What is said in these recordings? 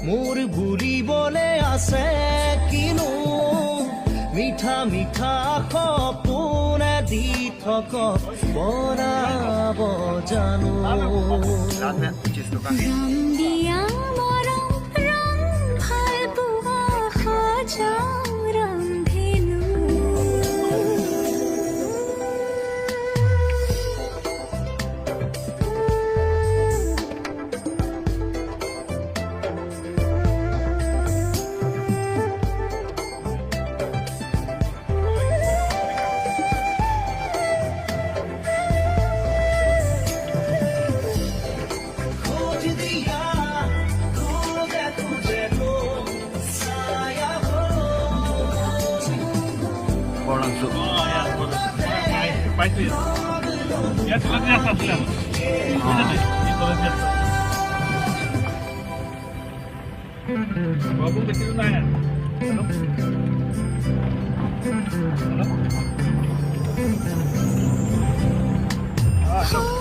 मोर बुलिबले आसे किनु मिठा मिठा सपने दी थक बराब जानो Walaupun kecil nanya, halo,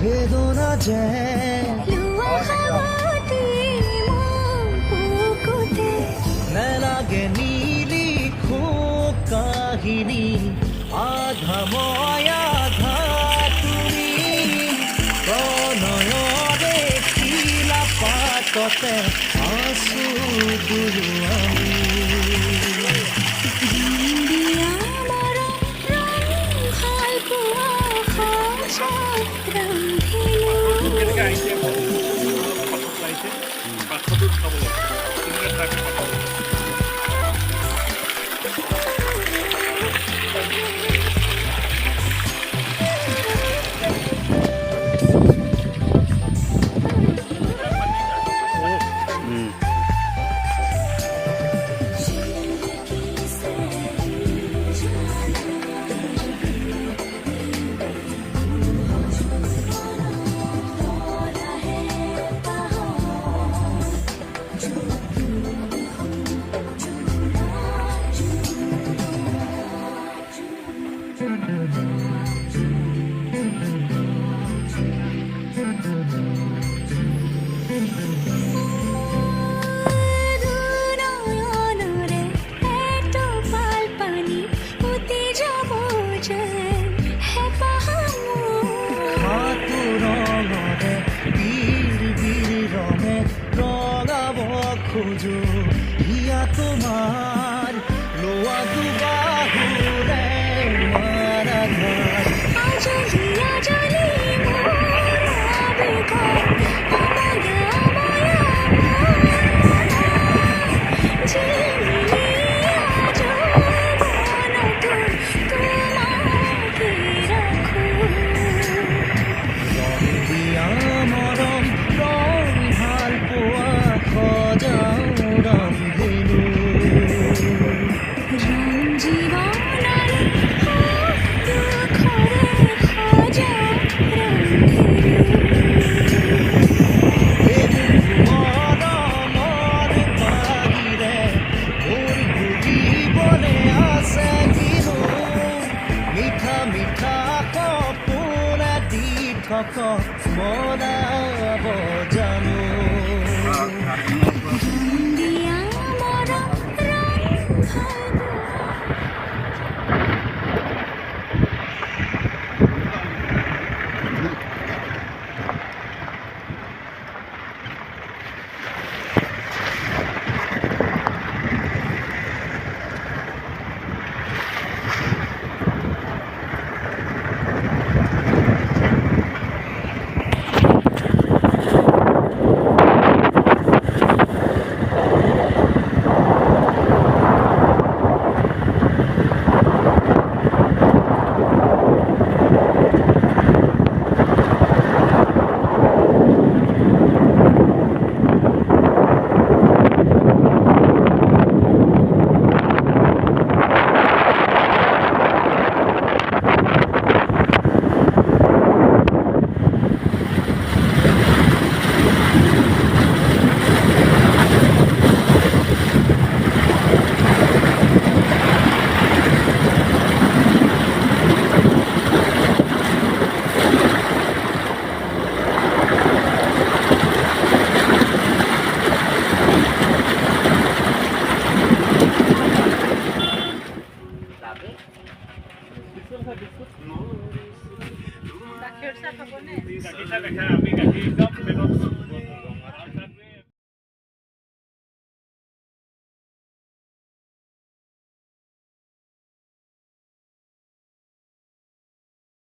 বেদনা যে নালাগে নীলি কাহিনী আধা মই আধা তুমি প্ৰণয়ৰে শিলা পাততে আছো দুয়ো আমি খোঁজো হিয়া তোমার লোয়া দুবাহুরে মারা ঘর আজ হিয়া জলি মোরা বেঘর মায়া মায়া ঝিলিয়া যৌবন তোমাকে রাখো রং দিয়া মরম রং ভাল পোৱা খজাও ৰামধেনু ৰং জীৱনৰে দুখৰে খজাও ৰামধেনু মৰমৰ বাহিৰে মোৰ বুজিবলে আছে কিনো মিঠা মিঠা সপোনে দি থকা মনাব জানো গাখীৰ চাহ খাবনে? গাখীৰ চাহ নাখায়, আমি গাখীৰ একদম পেটত